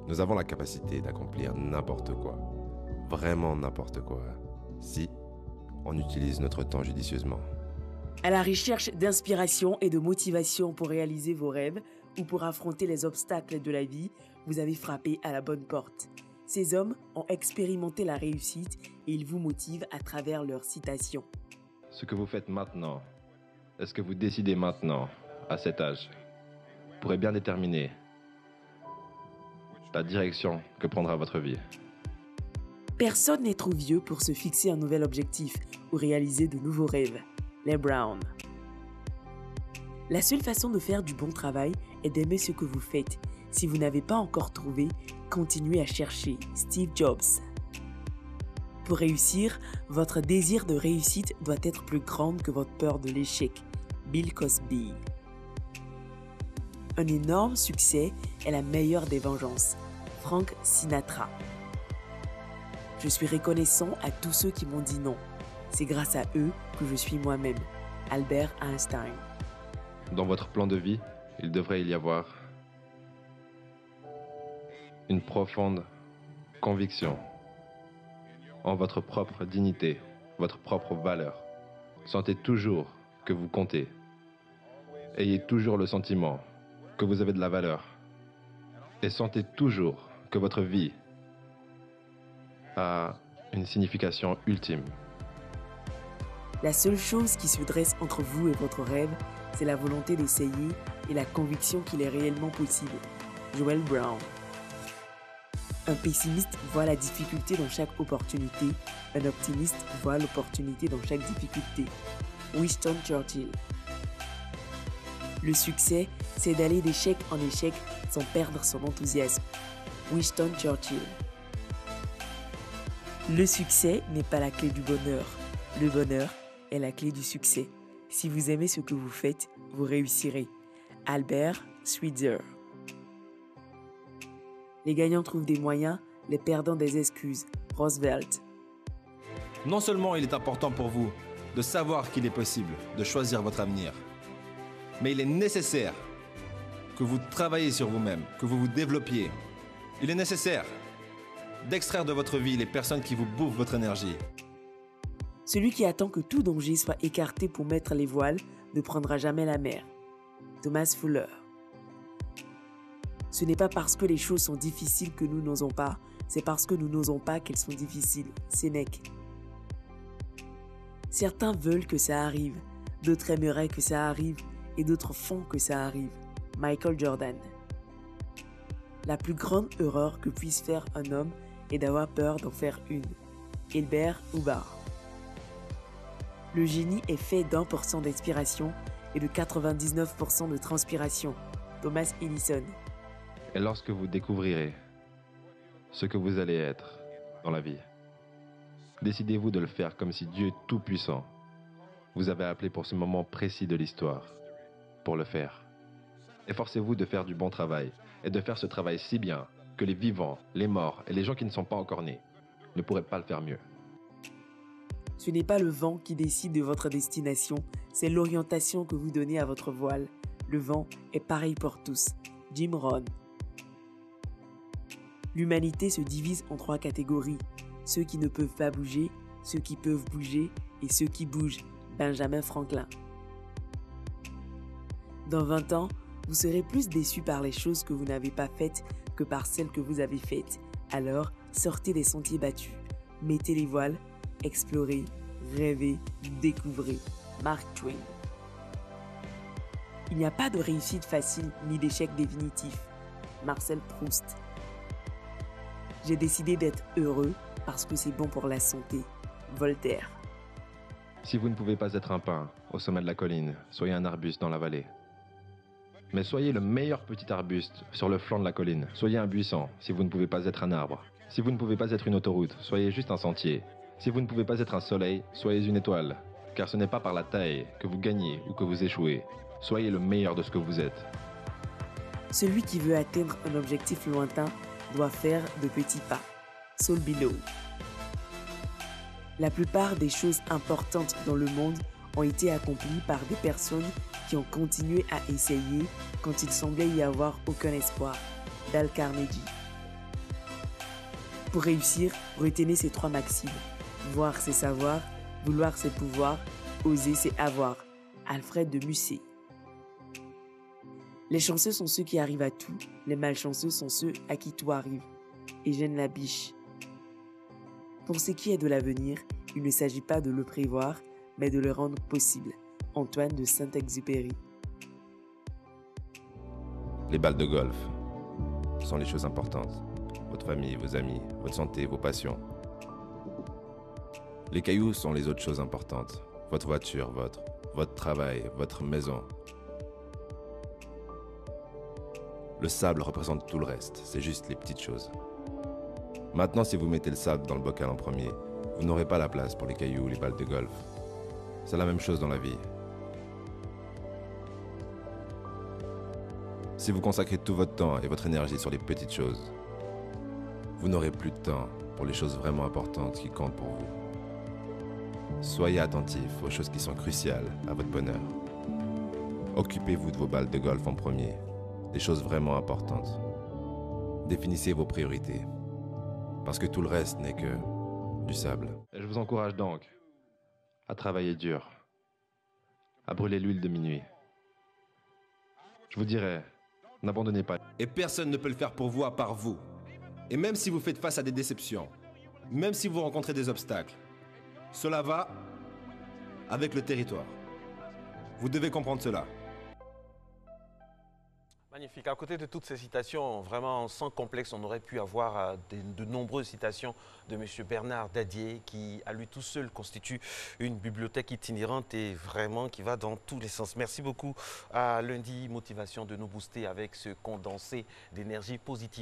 Nous avons la capacité d'accomplir n'importe quoi, vraiment n'importe quoi, si on utilise notre temps judicieusement. À la recherche d'inspiration et de motivation pour réaliser vos rêves ou pour affronter les obstacles de la vie, vous avez frappé à la bonne porte. Ces hommes ont expérimenté la réussite et ils vous motivent à travers leurs citations. Ce que vous faites maintenant, est-ce que vous décidez maintenant, à cet âge, pourrait bien déterminer la direction que prendra votre vie. Personne n'est trop vieux pour se fixer un nouvel objectif ou réaliser de nouveaux rêves. Les Brown. La seule façon de faire du bon travail est d'aimer ce que vous faites. Si vous n'avez pas encore trouvé, continuez à chercher. Steve Jobs. Pour réussir, votre désir de réussite doit être plus grand que votre peur de l'échec. Bill Cosby. Un énorme succès est la meilleure des vengeances. Frank Sinatra. Je suis reconnaissant à tous ceux qui m'ont dit non. C'est grâce à eux que je suis moi-même. Albert Einstein. Dans votre plan de vie, il devrait y avoir une profonde conviction en votre propre dignité, votre propre valeur. Sentez toujours que vous comptez. Ayez toujours le sentiment que vous avez de la valeur. Et sentez toujours que votre vie a une signification ultime. La seule chose qui se dresse entre vous et votre rêve, c'est la volonté d'essayer et la conviction qu'il est réellement possible. Joel Brown. Un pessimiste voit la difficulté dans chaque opportunité, un optimiste voit l'opportunité dans chaque difficulté. Winston Churchill. Le succès, c'est d'aller d'échec en échec sans perdre son enthousiasme. Winston Churchill. Le succès n'est pas la clé du bonheur. Le bonheur est la clé du succès. Si vous aimez ce que vous faites, vous réussirez. Albert Schweitzer. Les gagnants trouvent des moyens, les perdants des excuses. Roosevelt. Non seulement il est important pour vous de savoir qu'il est possible de choisir votre avenir, mais il est nécessaire que vous travaillez sur vous-même, que vous vous développiez. Il est nécessaire d'extraire de votre vie les personnes qui vous bouffent votre énergie. Celui qui attend que tout danger soit écarté pour mettre les voiles ne prendra jamais la mer. Thomas Fuller. Ce n'est pas parce que les choses sont difficiles que nous n'osons pas, c'est parce que nous n'osons pas qu'elles sont difficiles. Sénèque. Certains veulent que ça arrive, d'autres aimeraient que ça arrive et d'autres font que ça arrive. Michael Jordan. La plus grande erreur que puisse faire un homme est d'avoir peur d'en faire une. Hilbert Hubbard. Le génie est fait d'1% d'inspiration et de 99% de transpiration. Thomas Edison. Et lorsque vous découvrirez ce que vous allez être dans la vie, décidez-vous de le faire comme si Dieu Tout-Puissant vous avait appelé pour ce moment précis de l'histoire, pour le faire. Efforcez-vous de faire du bon travail et de faire ce travail si bien que les vivants, les morts et les gens qui ne sont pas encore nés ne pourraient pas le faire mieux. Ce n'est pas le vent qui décide de votre destination, c'est l'orientation que vous donnez à votre voile. Le vent est pareil pour tous. Jim Rohn. L'humanité se divise en 3 catégories. Ceux qui ne peuvent pas bouger, ceux qui peuvent bouger et ceux qui bougent. Benjamin Franklin. Dans 20 ans, vous serez plus déçus par les choses que vous n'avez pas faites que par celles que vous avez faites. Alors, sortez des sentiers battus. Mettez les voiles, explorez, rêvez, découvrez. Mark Twain. Il n'y a pas de réussite facile ni d'échec définitif. Marcel Proust. J'ai décidé d'être heureux parce que c'est bon pour la santé. Voltaire. Si vous ne pouvez pas être un pin au sommet de la colline, soyez un arbuste dans la vallée. Mais soyez le meilleur petit arbuste sur le flanc de la colline. Soyez un buisson si vous ne pouvez pas être un arbre. Si vous ne pouvez pas être une autoroute, soyez juste un sentier. Si vous ne pouvez pas être un soleil, soyez une étoile. Car ce n'est pas par la taille que vous gagnez ou que vous échouez. Soyez le meilleur de ce que vous êtes. Celui qui veut atteindre un objectif lointain doit faire de petits pas. Saul Bellow. La plupart des choses importantes dans le monde ont été accomplies par des personnes qui ont continué à essayer quand il semblait y avoir aucun espoir. Dale Carnegie. Pour réussir, retenez ces 3 maximes. Voir, c'est savoir. Vouloir, c'est pouvoir. Oser, c'est avoir. Alfred de Musset. Les chanceux sont ceux qui arrivent à tout. Les malchanceux sont ceux à qui tout arrive. Eugène Labiche. Pour ce qui est de l'avenir, il ne s'agit pas de le prévoir, mais de le rendre possible. Antoine de Saint-Exupéry. Les balles de golf sont les choses importantes. Votre famille, vos amis, votre santé, vos passions. Les cailloux sont les autres choses importantes. Votre voiture, votre travail, votre maison. Le sable représente tout le reste, c'est juste les petites choses. Maintenant, si vous mettez le sable dans le bocal en premier, vous n'aurez pas la place pour les cailloux ou les balles de golf. C'est la même chose dans la vie. Si vous consacrez tout votre temps et votre énergie sur les petites choses, vous n'aurez plus de temps pour les choses vraiment importantes qui comptent pour vous. Soyez attentif aux choses qui sont cruciales à votre bonheur. Occupez-vous de vos balles de golf en premier, des choses vraiment importantes. Définissez vos priorités, parce que tout le reste n'est que du sable. Et je vous encourage donc à travailler dur, à brûler l'huile de minuit. Je vous dirais, n'abandonnez pas. Et personne ne peut le faire pour vous à part vous. Et même si vous faites face à des déceptions, même si vous rencontrez des obstacles, cela va avec le territoire. Vous devez comprendre cela. Magnifique. À côté de toutes ces citations, vraiment sans complexe, on aurait pu avoir de nombreuses citations de M. Bernard Dadier, qui à lui tout seul constitue une bibliothèque itinérante et vraiment qui va dans tous les sens. Merci beaucoup à Lundi Motivation de nous booster avec ce condensé d'énergie positive.